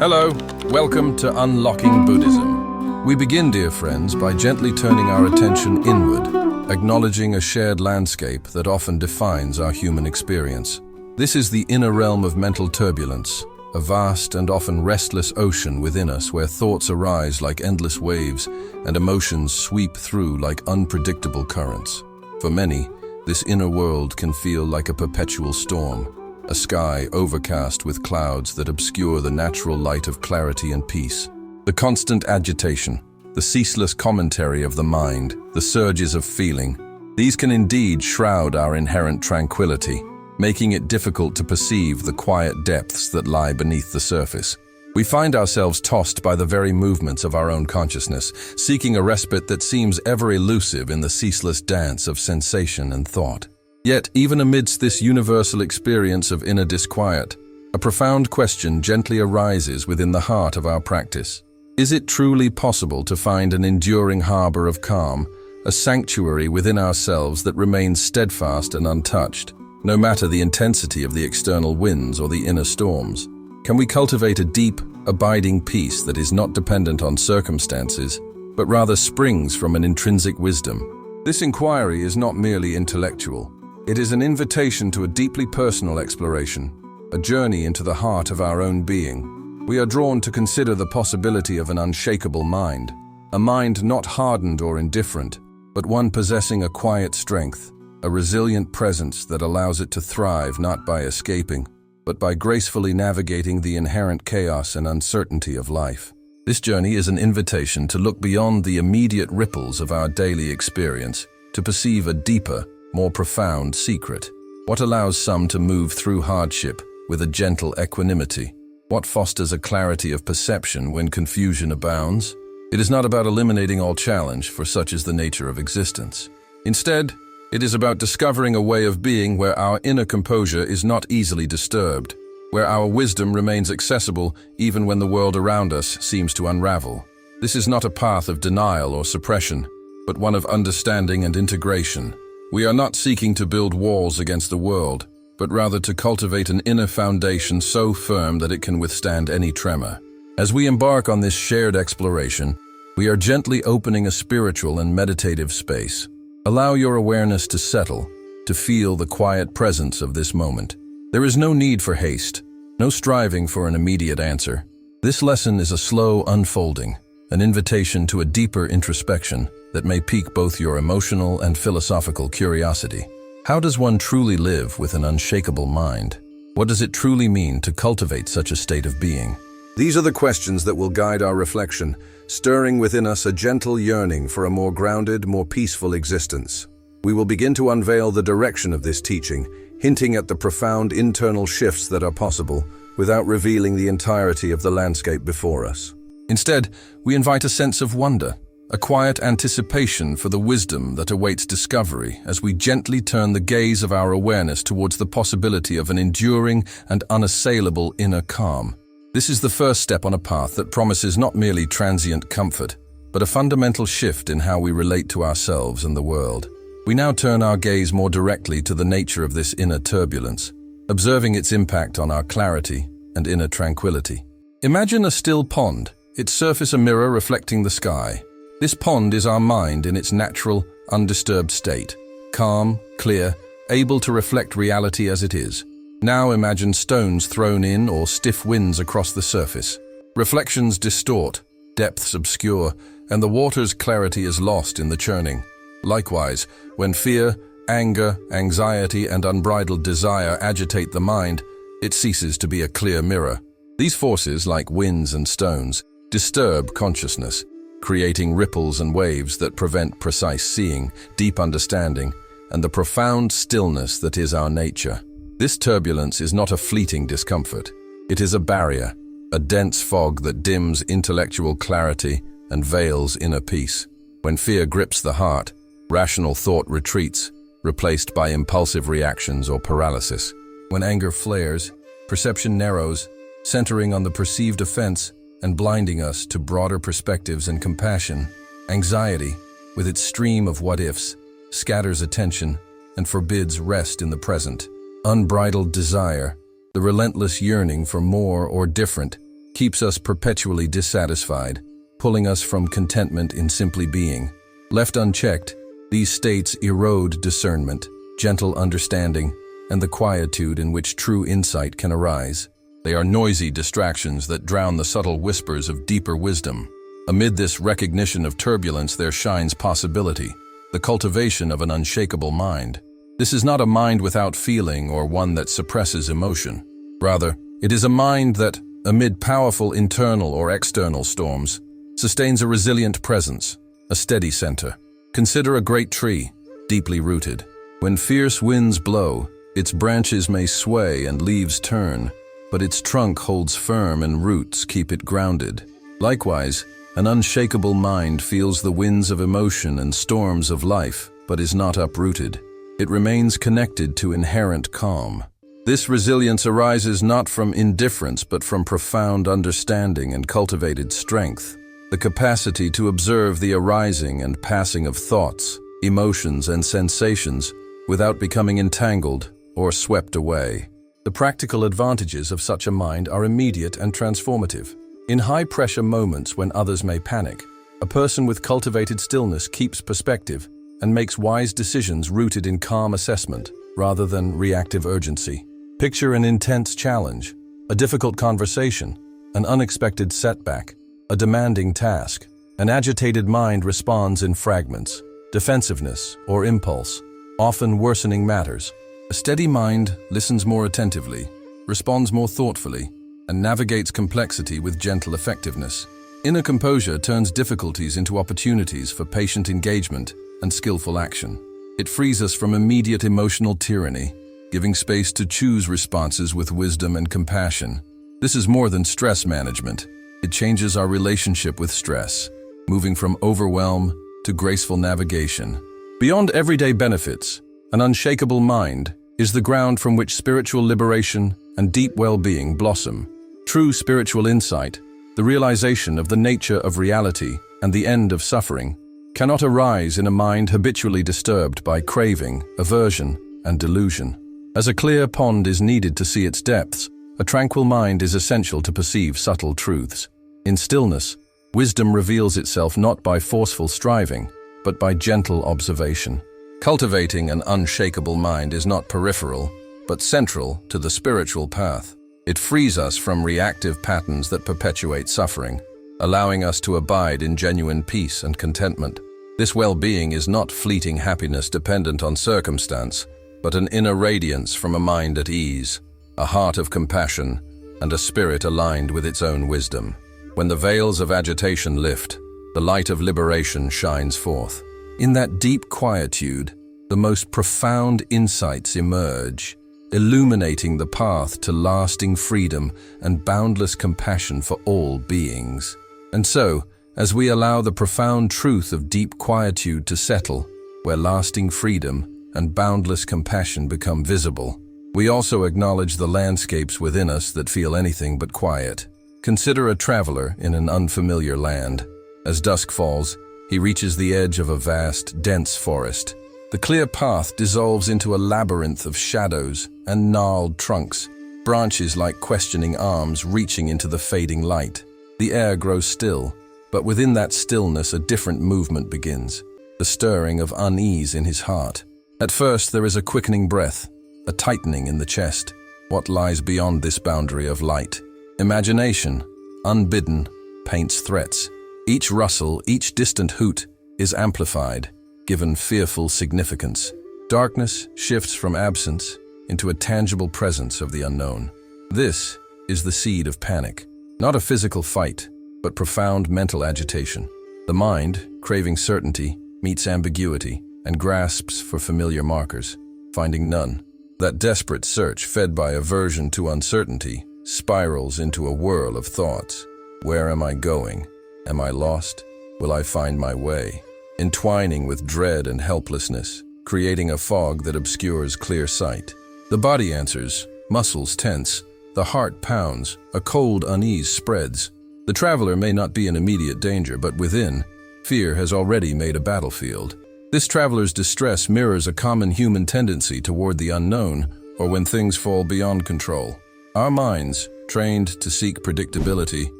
Hello, welcome to Unlocking Buddhism. We begin, dear friends, by gently turning our attention inward, acknowledging a shared landscape that often defines our human experience. This is the inner realm of mental turbulence, a vast and often restless ocean within us where thoughts arise like endless waves and emotions sweep through like unpredictable currents. For many, this inner world can feel like a perpetual storm, a sky overcast with clouds that obscure the natural light of clarity and peace. The constant agitation, the ceaseless commentary of the mind, the surges of feeling, these can indeed shroud our inherent tranquility, making it difficult to perceive the quiet depths that lie beneath the surface. We find ourselves tossed by the very movements of our own consciousness, seeking a respite that seems ever elusive in the ceaseless dance of sensation and thought. Yet, even amidst this universal experience of inner disquiet, a profound question gently arises within the heart of our practice. Is it truly possible to find an enduring harbor of calm, a sanctuary within ourselves that remains steadfast and untouched, no matter the intensity of the external winds or the inner storms? Can we cultivate a deep, abiding peace that is not dependent on circumstances, but rather springs from an intrinsic wisdom? This inquiry is not merely intellectual. It is an invitation to a deeply personal exploration, a journey into the heart of our own being. We are drawn to consider the possibility of an unshakable mind, a mind not hardened or indifferent, but one possessing a quiet strength, a resilient presence that allows it to thrive not by escaping, but by gracefully navigating the inherent chaos and uncertainty of life. This journey is an invitation to look beyond the immediate ripples of our daily experience, to perceive a deeper, more profound secret. What allows some to move through hardship with a gentle equanimity? What fosters a clarity of perception when confusion abounds? It is not about eliminating all challenge, for such is the nature of existence. Instead, it is about discovering a way of being where our inner composure is not easily disturbed, where our wisdom remains accessible even when the world around us seems to unravel. This is not a path of denial or suppression, but one of understanding and integration. We are not seeking to build walls against the world, but rather to cultivate an inner foundation so firm that it can withstand any tremor. As we embark on this shared exploration, we are gently opening a spiritual and meditative space. Allow your awareness to settle, to feel the quiet presence of this moment. There is no need for haste, no striving for an immediate answer. This lesson is a slow unfolding, an invitation to a deeper introspection that may pique both your emotional and philosophical curiosity. How does one truly live with an unshakable mind? What does it truly mean to cultivate such a state of being? These are the questions that will guide our reflection, stirring within us a gentle yearning for a more grounded, more peaceful existence. We will begin to unveil the direction of this teaching, hinting at the profound internal shifts that are possible, without revealing the entirety of the landscape before us. Instead, we invite a sense of wonder, a quiet anticipation for the wisdom that awaits discovery as we gently turn the gaze of our awareness towards the possibility of an enduring and unassailable inner calm. This is the first step on a path that promises not merely transient comfort, but a fundamental shift in how we relate to ourselves and the world. We now turn our gaze more directly to the nature of this inner turbulence, observing its impact on our clarity and inner tranquility. Imagine a still pond, its surface a mirror reflecting the sky. This pond is our mind in its natural, undisturbed state, calm, clear, able to reflect reality as it is. Now imagine stones thrown in or stiff winds across the surface. Reflections distort, depths obscure, and the water's clarity is lost in the churning. Likewise, when fear, anger, anxiety, and unbridled desire agitate the mind, it ceases to be a clear mirror. These forces, like winds and stones, disturb consciousness, creating ripples and waves that prevent precise seeing, deep understanding, and the profound stillness that is our nature. This turbulence is not a fleeting discomfort. It is a barrier, a dense fog that dims intellectual clarity and veils inner peace. When fear grips the heart, rational thought retreats, replaced by impulsive reactions or paralysis. When anger flares, perception narrows, centering on the perceived offense and blinding us to broader perspectives and compassion. Anxiety, with its stream of what-ifs, scatters attention and forbids rest in the present. Unbridled desire, the relentless yearning for more or different, keeps us perpetually dissatisfied, pulling us from contentment in simply being. Left unchecked, these states erode discernment, gentle understanding, and the quietude in which true insight can arise. They are noisy distractions that drown the subtle whispers of deeper wisdom. Amid this recognition of turbulence there shines possibility, the cultivation of an unshakable mind. This is not a mind without feeling or one that suppresses emotion. Rather, it is a mind that, amid powerful internal or external storms, sustains a resilient presence, a steady center. Consider a great tree, deeply rooted. When fierce winds blow, its branches may sway and leaves turn, but its trunk holds firm and roots keep it grounded. Likewise, an unshakable mind feels the winds of emotion and storms of life, but is not uprooted. It remains connected to inherent calm. This resilience arises not from indifference but from profound understanding and cultivated strength. The capacity to observe the arising and passing of thoughts, emotions, and sensations without becoming entangled or swept away. The practical advantages of such a mind are immediate and transformative. In high-pressure moments when others may panic, a person with cultivated stillness keeps perspective and makes wise decisions rooted in calm assessment rather than reactive urgency. Picture an intense challenge, a difficult conversation, an unexpected setback, a demanding task. An agitated mind responds in fragments, defensiveness, or impulse, often worsening matters. A steady mind listens more attentively, responds more thoughtfully, and navigates complexity with gentle effectiveness. Inner composure turns difficulties into opportunities for patient engagement and skillful action. It frees us from immediate emotional tyranny, giving space to choose responses with wisdom and compassion. This is more than stress management. It changes our relationship with stress, moving from overwhelm to graceful navigation. Beyond everyday benefits, an unshakable mind is the ground from which spiritual liberation and deep well-being blossom. True spiritual insight, the realization of the nature of reality and the end of suffering, cannot arise in a mind habitually disturbed by craving, aversion, and delusion. As a clear pond is needed to see its depths, a tranquil mind is essential to perceive subtle truths. In stillness, wisdom reveals itself not by forceful striving, but by gentle observation. Cultivating an unshakable mind is not peripheral, but central to the spiritual path. It frees us from reactive patterns that perpetuate suffering, allowing us to abide in genuine peace and contentment. This well-being is not fleeting happiness dependent on circumstance, but an inner radiance from a mind at ease, a heart of compassion, and a spirit aligned with its own wisdom. When the veils of agitation lift, the light of liberation shines forth. In that deep quietude, the most profound insights emerge, illuminating the path to lasting freedom and boundless compassion for all beings. And so, as we allow the profound truth of deep quietude to settle, where lasting freedom and boundless compassion become visible, we also acknowledge the landscapes within us that feel anything but quiet. Consider a traveler in an unfamiliar land. As dusk falls, he reaches the edge of a vast, dense forest. The clear path dissolves into a labyrinth of shadows and gnarled trunks, branches like questioning arms reaching into the fading light. The air grows still, but within that stillness a different movement begins, the stirring of unease in his heart. At first there is a quickening breath, a tightening in the chest. What lies beyond this boundary of light? Imagination, unbidden, paints threats. Each rustle, each distant hoot is amplified, given fearful significance. Darkness shifts from absence into a tangible presence of the unknown. This is the seed of panic, not a physical fight, but profound mental agitation. The mind, craving certainty, meets ambiguity and grasps for familiar markers, finding none. That desperate search, fed by aversion to uncertainty, spirals into a whirl of thoughts. Where am I going? Am I lost? Will I find my way? Entwining with dread and helplessness, creating a fog that obscures clear sight. The body answers, muscles tense, the heart pounds, a cold unease spreads. The traveler may not be in immediate danger, but within, fear has already made a battlefield. This traveler's distress mirrors a common human tendency toward the unknown, or when things fall beyond control. Our minds, trained to seek predictability,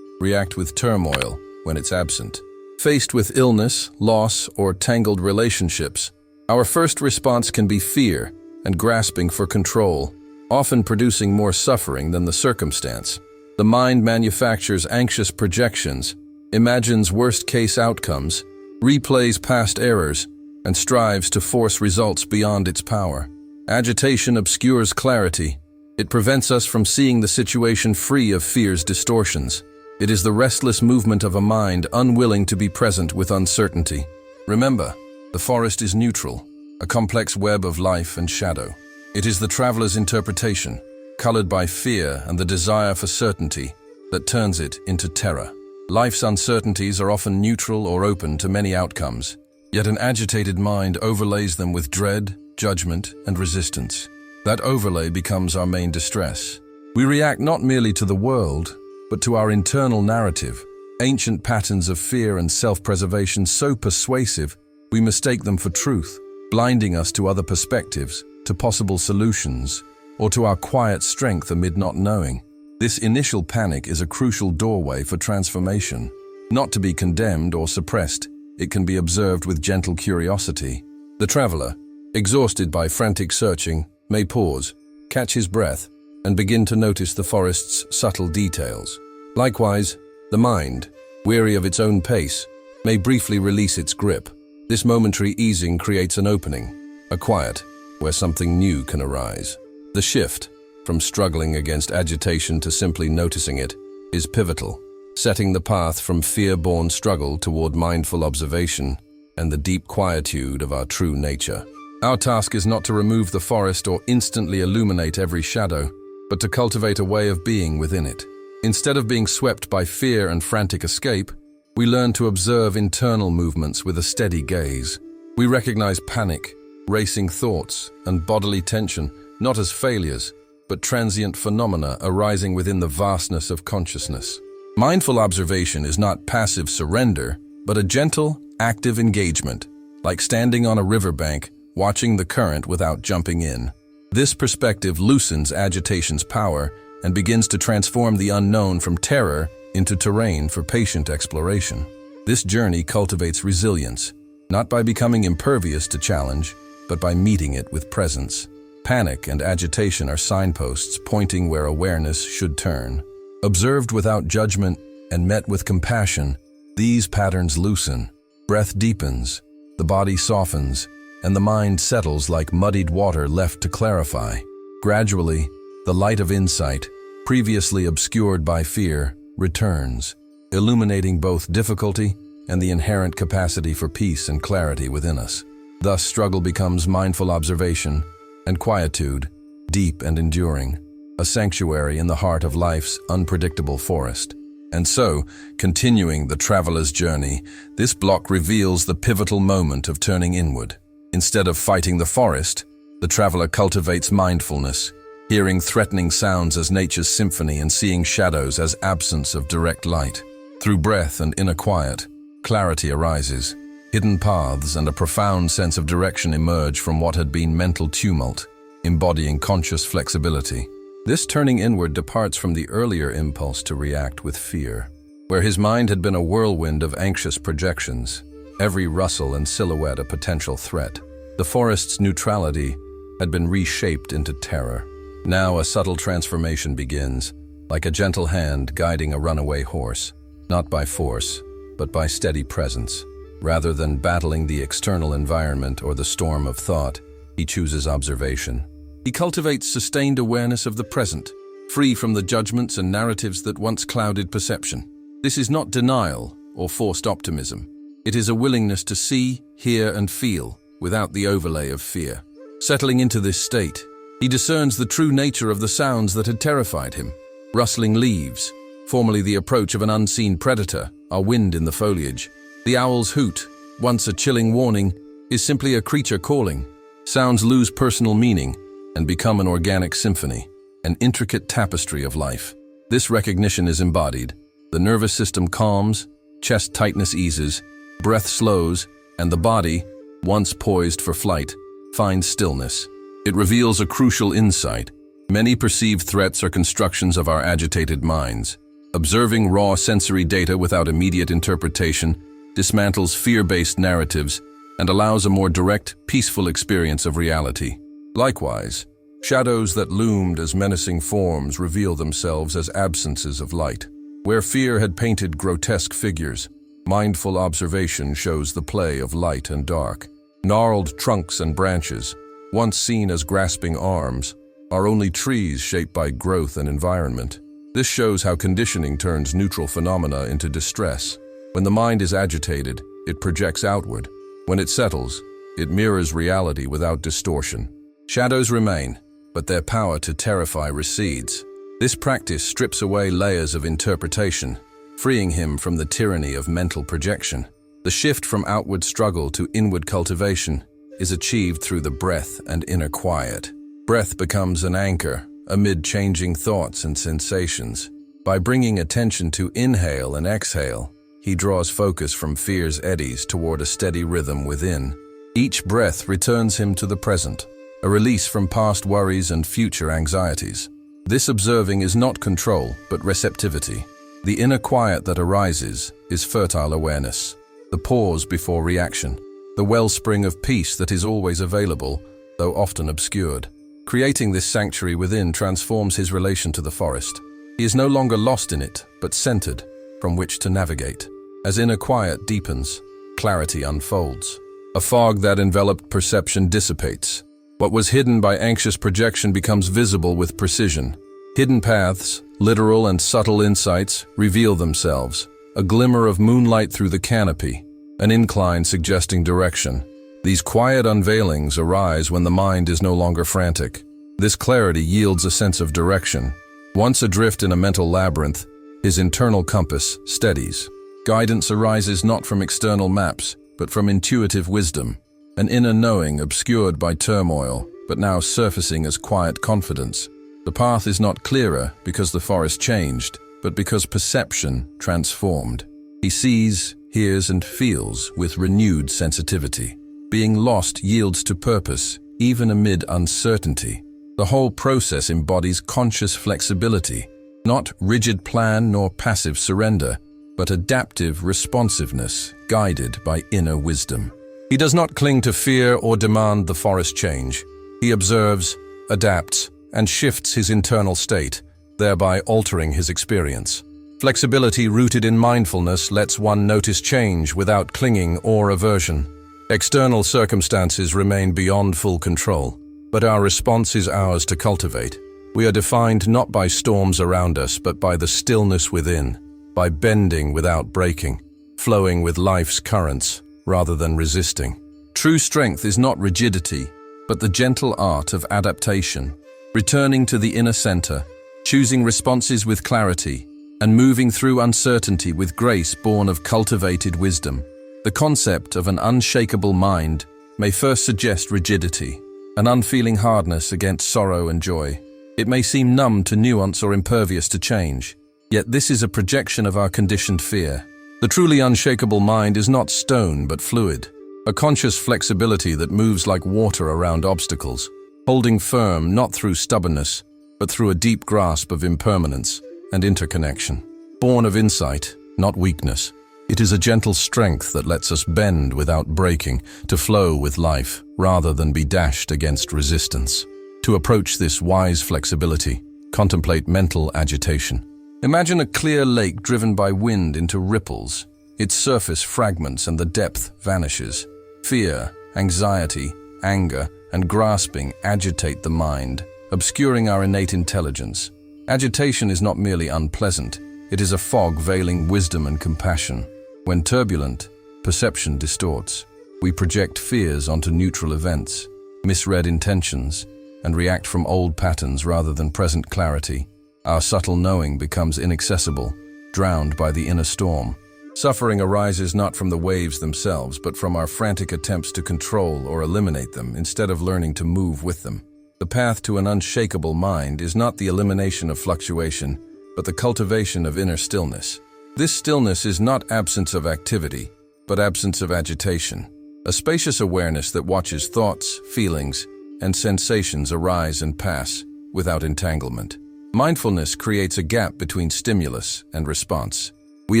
react with turmoil when it's absent. Faced with illness, loss, or tangled relationships, our first response can be fear and grasping for control, often producing more suffering than the circumstance. The mind manufactures anxious projections, imagines worst-case outcomes, replays past errors, and strives to force results beyond its power. Agitation obscures clarity. It prevents us from seeing the situation free of fear's distortions. It is the restless movement of a mind unwilling to be present with uncertainty. Remember, the forest is neutral, a complex web of life and shadow. It is the traveler's interpretation, colored by fear and the desire for certainty, that turns it into terror. Life's uncertainties are often neutral or open to many outcomes, yet an agitated mind overlays them with dread, judgment, and resistance. That overlay becomes our main distress. We react not merely to the world, but to our internal narrative, ancient patterns of fear and self-preservation so persuasive we mistake them for truth, blinding us to other perspectives, to possible solutions, or to our quiet strength amid not knowing. This initial panic is a crucial doorway for transformation. Not to be condemned or suppressed, it can be observed with gentle curiosity. The traveler, exhausted by frantic searching, may pause, catch his breath, and begin to notice the forest's subtle details. Likewise, the mind, weary of its own pace, may briefly release its grip. This momentary easing creates an opening, a quiet, where something new can arise. The shift, from struggling against agitation to simply noticing it, is pivotal, setting the path from fear-born struggle toward mindful observation and the deep quietude of our true nature. Our task is not to remove the forest or instantly illuminate every shadow, but to cultivate a way of being within it. Instead of being swept by fear and frantic escape, we learn to observe internal movements with a steady gaze. We recognize panic, racing thoughts, and bodily tension not as failures, but transient phenomena arising within the vastness of consciousness. Mindful observation is not passive surrender, but a gentle, active engagement, like standing on a riverbank, watching the current without jumping in. This perspective loosens agitation's power and begins to transform the unknown from terror into terrain for patient exploration. This journey cultivates resilience, not by becoming impervious to challenge, but by meeting it with presence. Panic and agitation are signposts pointing where awareness should turn. Observed without judgment and met with compassion, these patterns loosen, breath deepens, the body softens, and the mind settles like muddied water left to clarify. Gradually, the light of insight, previously obscured by fear, returns, illuminating both difficulty and the inherent capacity for peace and clarity within us. Thus, struggle becomes mindful observation, and quietude, deep and enduring, a sanctuary in the heart of life's unpredictable forest. And so, continuing the traveler's journey, this block reveals the pivotal moment of turning inward. Instead of fighting the forest, the traveler cultivates mindfulness, hearing threatening sounds as nature's symphony and seeing shadows as absence of direct light. Through breath and inner quiet, clarity arises. Hidden paths and a profound sense of direction emerge from what had been mental tumult, embodying conscious flexibility. This turning inward departs from the earlier impulse to react with fear, where his mind had been a whirlwind of anxious projections, every rustle and silhouette a potential threat. The forest's neutrality had been reshaped into terror. Now a subtle transformation begins, like a gentle hand guiding a runaway horse, not by force, but by steady presence. Rather than battling the external environment or the storm of thought, he chooses observation. He cultivates sustained awareness of the present, free from the judgments and narratives that once clouded perception. This is not denial or forced optimism. It is a willingness to see, hear, and feel without the overlay of fear. Settling into this state, he discerns the true nature of the sounds that had terrified him. Rustling leaves, formerly the approach of an unseen predator, are wind in the foliage. The owl's hoot, once a chilling warning, is simply a creature calling. Sounds lose personal meaning and become an organic symphony, an intricate tapestry of life. This recognition is embodied. The nervous system calms, chest tightness eases, breath slows, and the body, once poised for flight, finds stillness. It reveals a crucial insight. Many perceived threats are constructions of our agitated minds. Observing raw sensory data without immediate interpretation dismantles fear-based narratives and allows a more direct, peaceful experience of reality. Likewise, shadows that loomed as menacing forms reveal themselves as absences of light. Where fear had painted grotesque figures, mindful observation shows the play of light and dark. Gnarled trunks and branches, once seen as grasping arms, are only trees shaped by growth and environment. This shows how conditioning turns neutral phenomena into distress. When the mind is agitated, it projects outward. When it settles, it mirrors reality without distortion. Shadows remain, but their power to terrify recedes. This practice strips away layers of interpretation, freeing him from the tyranny of mental projection. The shift from outward struggle to inward cultivation is achieved through the breath and inner quiet. Breath becomes an anchor amid changing thoughts and sensations. By bringing attention to inhale and exhale, he draws focus from fear's eddies toward a steady rhythm within. Each breath returns him to the present, a release from past worries and future anxieties. This observing is not control, but receptivity. The inner quiet that arises is fertile awareness, the pause before reaction, the wellspring of peace that is always available, though often obscured. Creating this sanctuary within transforms his relation to the forest. He is no longer lost in it, but centered, from which to navigate. As inner quiet deepens, clarity unfolds. A fog that enveloped perception dissipates. What was hidden by anxious projection becomes visible with precision. Hidden paths, literal and subtle insights, reveal themselves. A glimmer of moonlight through the canopy, an incline suggesting direction. These quiet unveilings arise when the mind is no longer frantic. This clarity yields a sense of direction. Once adrift in a mental labyrinth, his internal compass steadies. Guidance arises not from external maps, but from intuitive wisdom, an inner knowing obscured by turmoil, but now surfacing as quiet confidence. The path is not clearer because the forest changed, but because perception transformed. He sees, hears, and feels with renewed sensitivity. Being lost yields to purpose, even amid uncertainty. The whole process embodies conscious flexibility, not rigid plan nor passive surrender, but adaptive responsiveness guided by inner wisdom. He does not cling to fear or demand the forest change. He observes, adapts, and shifts his internal state, thereby altering his experience. Flexibility rooted in mindfulness lets one notice change without clinging or aversion. External circumstances remain beyond full control, but our response is ours to cultivate. We are defined not by storms around us, but by the stillness within, by bending without breaking, flowing with life's currents rather than resisting. True strength is not rigidity, but the gentle art of adaptation, returning to the inner center, choosing responses with clarity, and moving through uncertainty with grace born of cultivated wisdom. The concept of an unshakable mind may first suggest rigidity, an unfeeling hardness against sorrow and joy. It may seem numb to nuance or impervious to change, yet this is a projection of our conditioned fear. The truly unshakable mind is not stone but fluid, a conscious flexibility that moves like water around obstacles, holding firm not through stubbornness, but through a deep grasp of impermanence and interconnection. Born of insight, not weakness, it is a gentle strength that lets us bend without breaking, to flow with life rather than be dashed against resistance. To approach this wise flexibility, contemplate mental agitation. Imagine a clear lake driven by wind into ripples. Its surface fragments and the depth vanishes. Fear, anxiety, anger, and grasping agitate the mind, obscuring our innate intelligence. Agitation is not merely unpleasant, it is a fog veiling wisdom and compassion. When turbulent, perception distorts. We project fears onto neutral events, misread intentions, and react from old patterns rather than present clarity. Our subtle knowing becomes inaccessible, drowned by the inner storm. Suffering arises not from the waves themselves, but from our frantic attempts to control or eliminate them instead of learning to move with them. The path to an unshakable mind is not the elimination of fluctuation, but the cultivation of inner stillness. This stillness is not absence of activity, but absence of agitation, a spacious awareness that watches thoughts, feelings, and sensations arise and pass, without entanglement. Mindfulness creates a gap between stimulus and response. We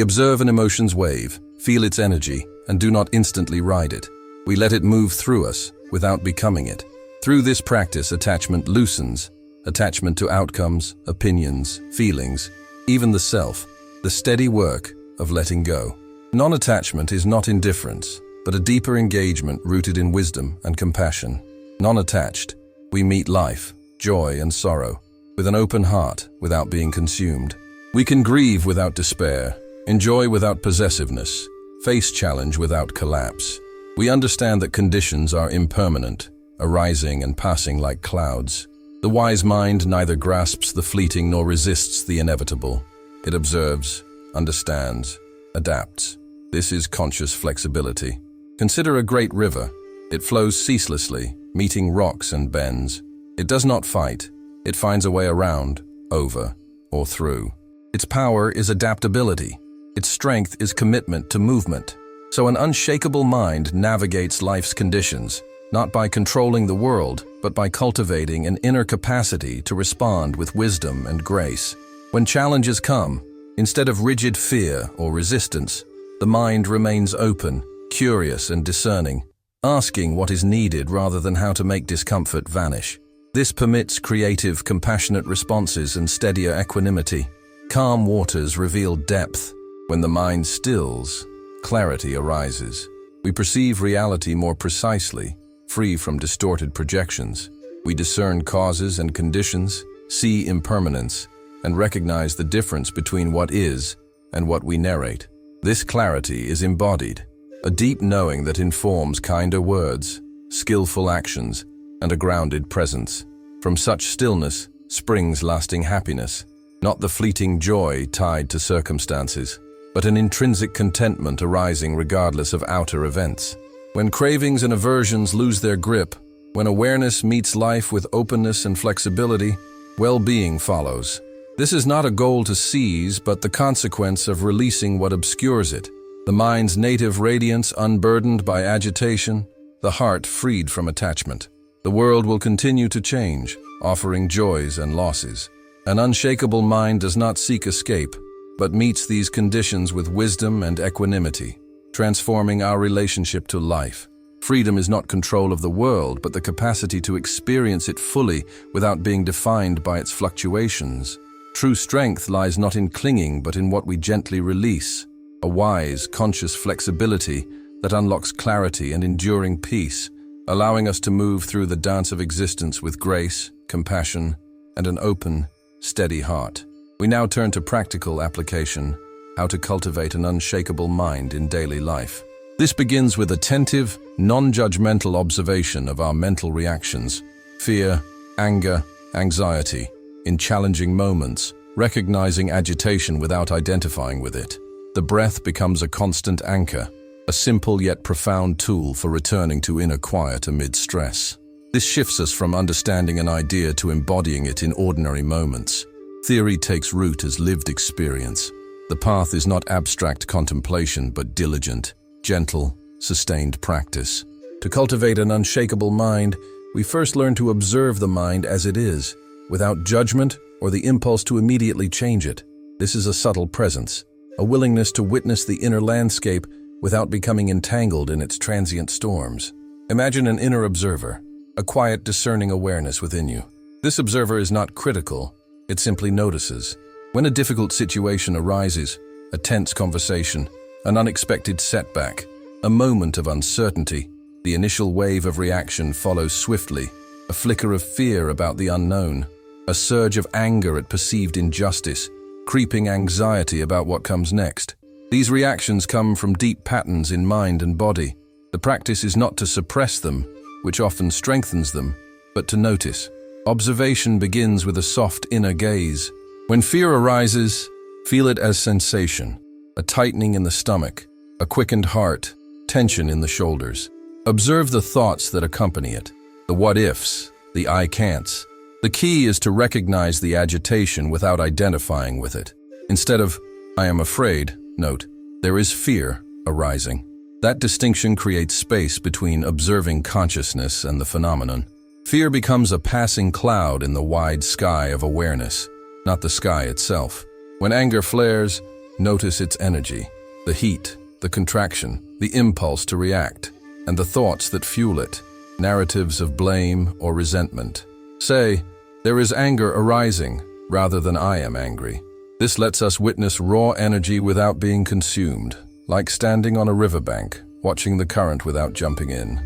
observe an emotion's wave, feel its energy, and do not instantly ride it. We let it move through us without becoming it. Through this practice, attachment loosens. Attachment to outcomes, opinions, feelings, even the self. The steady work of letting go. Non-attachment is not indifference, but a deeper engagement rooted in wisdom and compassion. Non-attached, we meet life, joy and sorrow, with an open heart without being consumed. We can grieve without despair, enjoy without possessiveness, face challenge without collapse. We understand that conditions are impermanent, arising and passing like clouds. The wise mind neither grasps the fleeting nor resists the inevitable. It observes, understands, adapts. This is conscious flexibility. Consider a great river. It flows ceaselessly, meeting rocks and bends. It does not fight. It finds a way around, over, or through. Its power is adaptability. Its strength is commitment to movement. So an unshakable mind navigates life's conditions, not by controlling the world, but by cultivating an inner capacity to respond with wisdom and grace. When challenges come, instead of rigid fear or resistance, the mind remains open, curious and discerning, asking what is needed rather than how to make discomfort vanish. This permits creative, compassionate responses and steadier equanimity. Calm waters reveal depth. When the mind stills, clarity arises. We perceive reality more precisely, free from distorted projections. We discern causes and conditions, see impermanence, and recognize the difference between what is and what we narrate. This clarity is embodied, a deep knowing that informs kinder words, skillful actions, and a grounded presence. From such stillness springs lasting happiness, not the fleeting joy tied to circumstances, but an intrinsic contentment arising regardless of outer events. When cravings and aversions lose their grip, when awareness meets life with openness and flexibility, well-being follows. This is not a goal to seize, but the consequence of releasing what obscures it. The mind's native radiance unburdened by agitation, the heart freed from attachment. The world will continue to change, offering joys and losses. An unshakable mind does not seek escape, but meets these conditions with wisdom and equanimity, transforming our relationship to life. Freedom is not control of the world, but the capacity to experience it fully without being defined by its fluctuations. True strength lies not in clinging, but in what we gently release, a wise, conscious flexibility that unlocks clarity and enduring peace, allowing us to move through the dance of existence with grace, compassion, and an open, steady heart. We now turn to practical application, how to cultivate an unshakable mind in daily life. This begins with attentive, non-judgmental observation of our mental reactions, fear, anger, anxiety. In challenging moments, recognizing agitation without identifying with it. The breath becomes a constant anchor, a simple yet profound tool for returning to inner quiet amid stress. This shifts us from understanding an idea to embodying it in ordinary moments. Theory takes root as lived experience. The path is not abstract contemplation, but diligent, gentle, sustained practice. To cultivate an unshakable mind, we first learn to observe the mind as it is, without judgment or the impulse to immediately change it. This is a subtle presence, a willingness to witness the inner landscape without becoming entangled in its transient storms. Imagine an inner observer, a quiet, discerning awareness within you. This observer is not critical, it simply notices. When a difficult situation arises, a tense conversation, an unexpected setback, a moment of uncertainty, the initial wave of reaction follows swiftly, a flicker of fear about the unknown, a surge of anger at perceived injustice, creeping anxiety about what comes next. These reactions come from deep patterns in mind and body. The practice is not to suppress them, which often strengthens them, but to notice. Observation begins with a soft inner gaze. When fear arises, feel it as sensation, a tightening in the stomach, a quickened heart, tension in the shoulders. Observe the thoughts that accompany it, the what-ifs, the I can'ts. The key is to recognize the agitation without identifying with it. Instead of, I am afraid, note, there is fear arising. That distinction creates space between observing consciousness and the phenomenon. Fear becomes a passing cloud in the wide sky of awareness, not the sky itself. When anger flares, notice its energy, the heat, the contraction, the impulse to react, and the thoughts that fuel it, narratives of blame or resentment. Say, "There is anger arising," rather than "I am angry." This lets us witness raw energy without being consumed, like standing on a riverbank, watching the current without jumping in.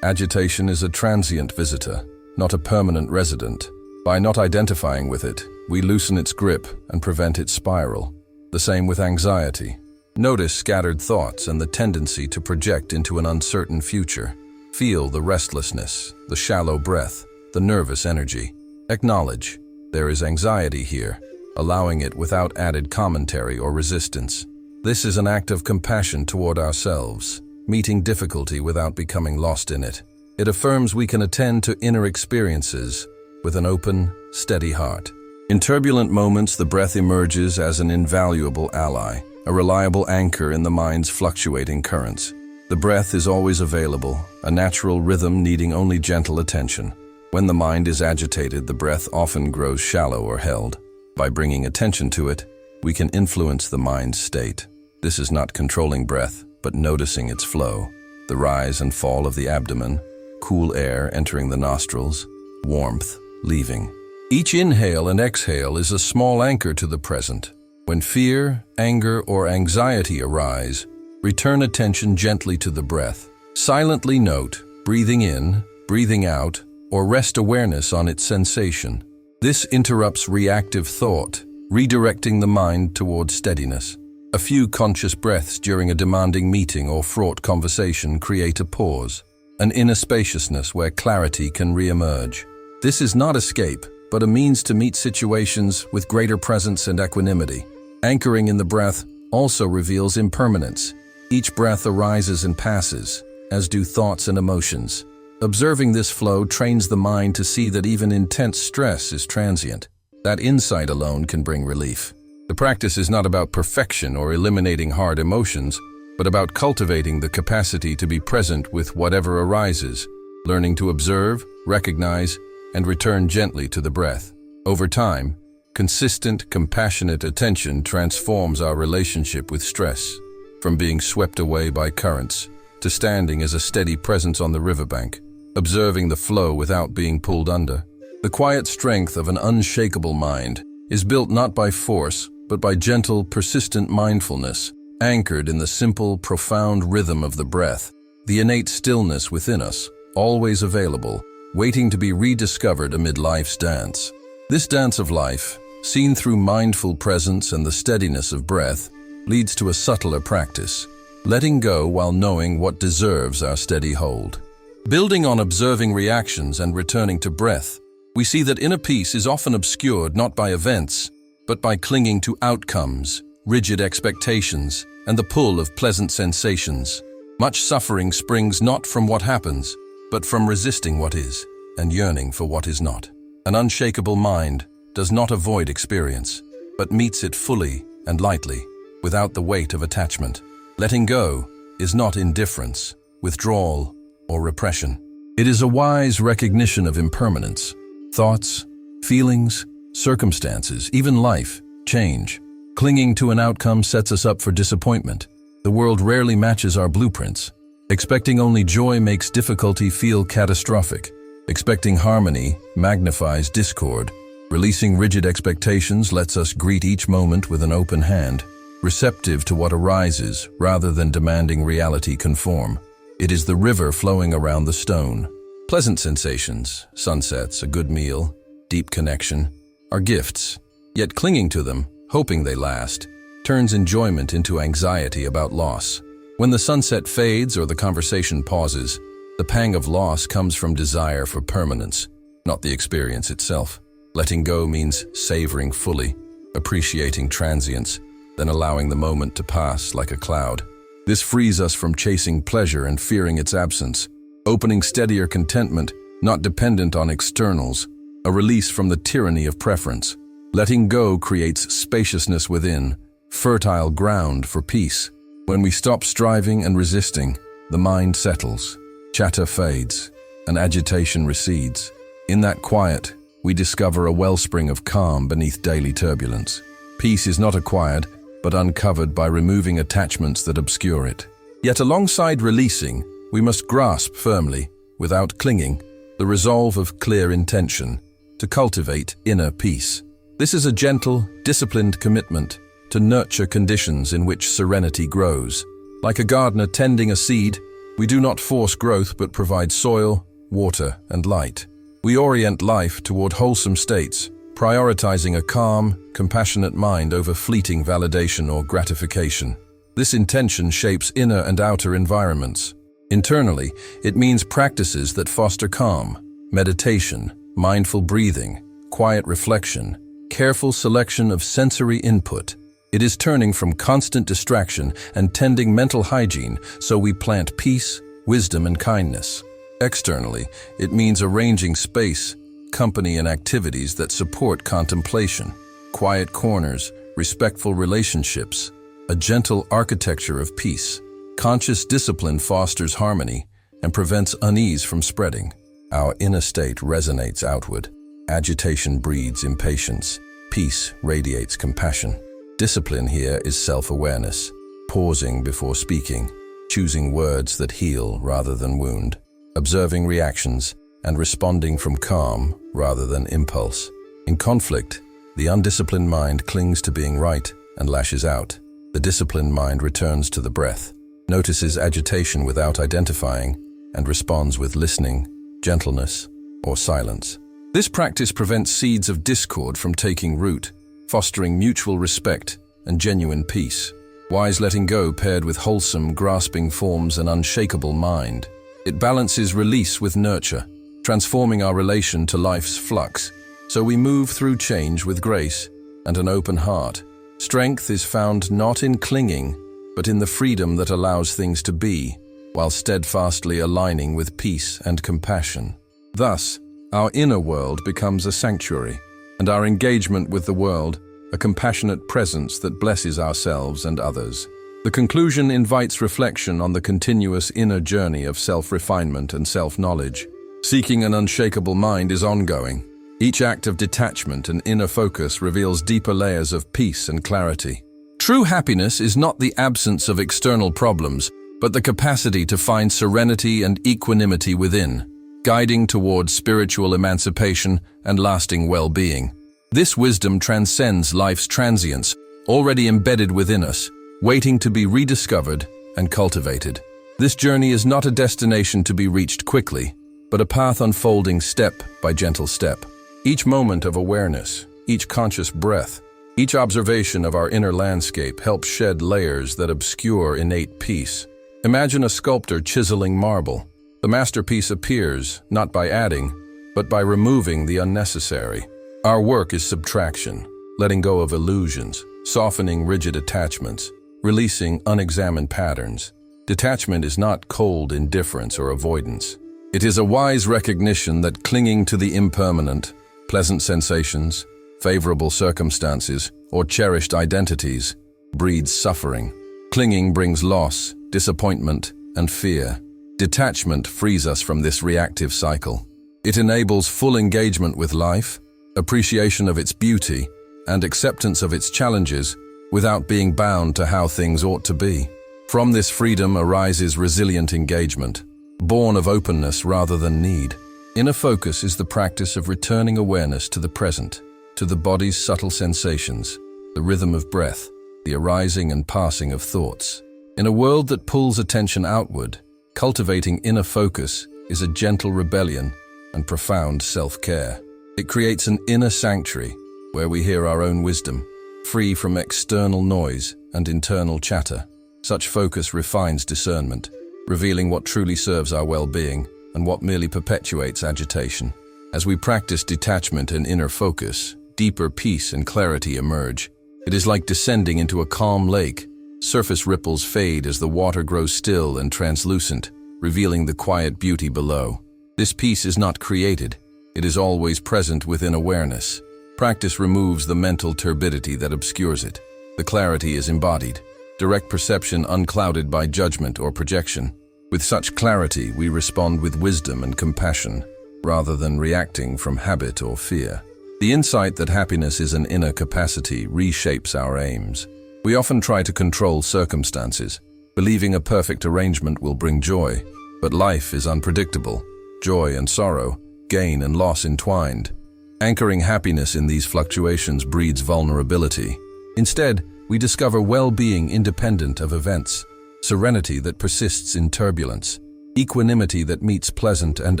Agitation is a transient visitor, not a permanent resident. By not identifying with it, we loosen its grip and prevent its spiral. The same with anxiety. Notice scattered thoughts and the tendency to project into an uncertain future. Feel the restlessness, the shallow breath, the nervous energy. Acknowledge, there is anxiety here, allowing it without added commentary or resistance. This is an act of compassion toward ourselves, meeting difficulty without becoming lost in it. It affirms we can attend to inner experiences with an open, steady heart. In turbulent moments, the breath emerges as an invaluable ally, a reliable anchor in the mind's fluctuating currents. The breath is always available, a natural rhythm needing only gentle attention. When the mind is agitated, the breath often grows shallow or held. By bringing attention to it, we can influence the mind's state. This is not controlling breath, but noticing its flow. The rise and fall of the abdomen, cool air entering the nostrils, warmth leaving. Each inhale and exhale is a small anchor to the present. When fear, anger, or anxiety arise, return attention gently to the breath. Silently note, breathing in, breathing out, or rest awareness on its sensation. This interrupts reactive thought, redirecting the mind toward steadiness. A few conscious breaths during a demanding meeting or fraught conversation create a pause, an inner spaciousness where clarity can re-emerge. This is not escape, but a means to meet situations with greater presence and equanimity. Anchoring in the breath also reveals impermanence. Each breath arises and passes, as do thoughts and emotions. Observing this flow trains the mind to see that even intense stress is transient. That insight alone can bring relief. The practice is not about perfection or eliminating hard emotions, but about cultivating the capacity to be present with whatever arises, learning to observe, recognize, and return gently to the breath. Over time, consistent, compassionate attention transforms our relationship with stress, from being swept away by currents to standing as a steady presence on the riverbank, observing the flow without being pulled under. The quiet strength of an unshakable mind is built not by force, but by gentle, persistent mindfulness, anchored in the simple, profound rhythm of the breath, the innate stillness within us, always available, waiting to be rediscovered amid life's dance. This dance of life, seen through mindful presence and the steadiness of breath, leads to a subtler practice, letting go while knowing what deserves our steady hold. Building on observing reactions and returning to breath, we see that inner peace is often obscured not by events, but by clinging to outcomes, rigid expectations, and the pull of pleasant sensations. Much suffering springs not from what happens, but from resisting what is, and yearning for what is not. An unshakable mind does not avoid experience, but meets it fully and lightly, without the weight of attachment. Letting go is not indifference, withdrawal, or repression. It is a wise recognition of impermanence. Thoughts, feelings, circumstances, even life, change. Clinging to an outcome sets us up for disappointment. The world rarely matches our blueprints. Expecting only joy makes difficulty feel catastrophic. Expecting harmony magnifies discord. Releasing rigid expectations lets us greet each moment with an open hand, receptive to what arises rather than demanding reality conform. It is the river flowing around the stone. Pleasant sensations, sunsets, a good meal, deep connection, are gifts, yet clinging to them, hoping they last, turns enjoyment into anxiety about loss. When the sunset fades or the conversation pauses, the pang of loss comes from desire for permanence, not the experience itself. Letting go means savoring fully, appreciating transience, then allowing the moment to pass like a cloud. This frees us from chasing pleasure and fearing its absence, opening steadier contentment, not dependent on externals, a release from the tyranny of preference. Letting go creates spaciousness within, fertile ground for peace. When we stop striving and resisting, the mind settles, chatter fades, and agitation recedes. In that quiet, we discover a wellspring of calm beneath daily turbulence. Peace is not acquired, but uncovered by removing attachments that obscure it. Yet alongside releasing, we must grasp firmly, without clinging, the resolve of clear intention to cultivate inner peace. This is a gentle, disciplined commitment to nurture conditions in which serenity grows. Like a gardener tending a seed, we do not force growth but provide soil, water, and light. We orient life toward wholesome states, prioritizing a calm, compassionate mind over fleeting validation or gratification. This intention shapes inner and outer environments. Internally, it means practices that foster calm, meditation, mindful breathing, quiet reflection, careful selection of sensory input. It is turning from constant distraction and tending mental hygiene so we plant peace, wisdom, and kindness. Externally, it means arranging space, company, and activities that support contemplation, quiet corners, respectful relationships, a gentle architecture of peace. Conscious discipline fosters harmony and prevents unease from spreading. Our inner state resonates outward. Agitation breeds impatience. Peace radiates compassion. Discipline here is self-awareness, pausing before speaking, choosing words that heal rather than wound, observing reactions, and responding from calm rather than impulse. In conflict, the undisciplined mind clings to being right and lashes out. The disciplined mind returns to the breath, notices agitation without identifying, and responds with listening, gentleness, or silence. This practice prevents seeds of discord from taking root, fostering mutual respect and genuine peace. Wise letting go paired with wholesome, grasping forms an unshakable mind. It balances release with nurture, transforming our relation to life's flux, so we move through change with grace and an open heart. Strength is found not in clinging, but in the freedom that allows things to be, while steadfastly aligning with peace and compassion. Thus, our inner world becomes a sanctuary, and our engagement with the world a compassionate presence that blesses ourselves and others. The conclusion invites reflection on the continuous inner journey of self-refinement and self-knowledge. Seeking an unshakable mind is ongoing. Each act of detachment and inner focus reveals deeper layers of peace and clarity. True happiness is not the absence of external problems, but the capacity to find serenity and equanimity within, guiding towards spiritual emancipation and lasting well-being. This wisdom transcends life's transience, already embedded within us, waiting to be rediscovered and cultivated. This journey is not a destination to be reached quickly, but a path unfolding step by gentle step. Each moment of awareness, each conscious breath, each observation of our inner landscape helps shed layers that obscure innate peace. Imagine a sculptor chiseling marble. The masterpiece appears not by adding, but by removing the unnecessary. Our work is subtraction, letting go of illusions, softening rigid attachments, releasing unexamined patterns. Detachment is not cold indifference or avoidance. It is a wise recognition that clinging to the impermanent, pleasant sensations, favorable circumstances, or cherished identities breeds suffering. Clinging brings loss, disappointment, and fear. Detachment frees us from this reactive cycle. It enables full engagement with life, appreciation of its beauty, and acceptance of its challenges without being bound to how things ought to be. From this freedom arises resilient engagement, born of openness rather than need. Inner focus is the practice of returning awareness to the present, to the body's subtle sensations, the rhythm of breath, the arising and passing of thoughts. In a world that pulls attention outward, cultivating inner focus is a gentle rebellion and profound self-care. It creates an inner sanctuary where we hear our own wisdom, free from external noise and internal chatter. Such focus refines discernment, revealing what truly serves our well-being and what merely perpetuates agitation. As we practice detachment and inner focus, deeper peace and clarity emerge. It is like descending into a calm lake. Surface ripples fade as the water grows still and translucent, revealing the quiet beauty below. This peace is not created. It is always present within awareness. Practice removes the mental turbidity that obscures it. The clarity is embodied, direct perception unclouded by judgment or projection. With such clarity, we respond with wisdom and compassion, rather than reacting from habit or fear. The insight that happiness is an inner capacity reshapes our aims. We often try to control circumstances, believing a perfect arrangement will bring joy. But life is unpredictable. Joy and sorrow, gain and loss entwined. Anchoring happiness in these fluctuations breeds vulnerability. Instead, we discover well-being independent of events, serenity that persists in turbulence, equanimity that meets pleasant and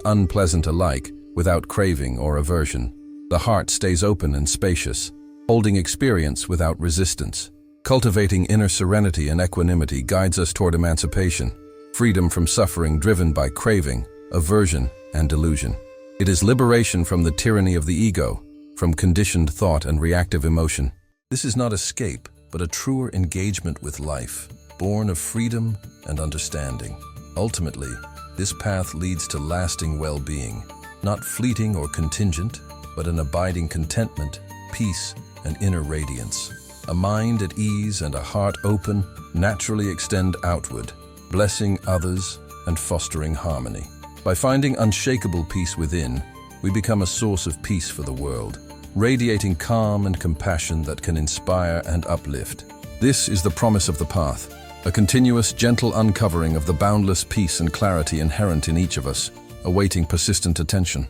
unpleasant alike without craving or aversion. The heart stays open and spacious, holding experience without resistance. Cultivating inner serenity and equanimity guides us toward emancipation, freedom from suffering driven by craving, aversion, and delusion. It is liberation from the tyranny of the ego, from conditioned thought and reactive emotion. This is not escape, but a truer engagement with life, born of freedom and understanding. Ultimately, this path leads to lasting well-being, not fleeting or contingent, but an abiding contentment, peace, and inner radiance. A mind at ease and a heart open naturally extend outward, blessing others and fostering harmony. By finding unshakable peace within, we become a source of peace for the world, radiating calm and compassion that can inspire and uplift. This is the promise of the path, a continuous, gentle uncovering of the boundless peace and clarity inherent in each of us, awaiting persistent attention.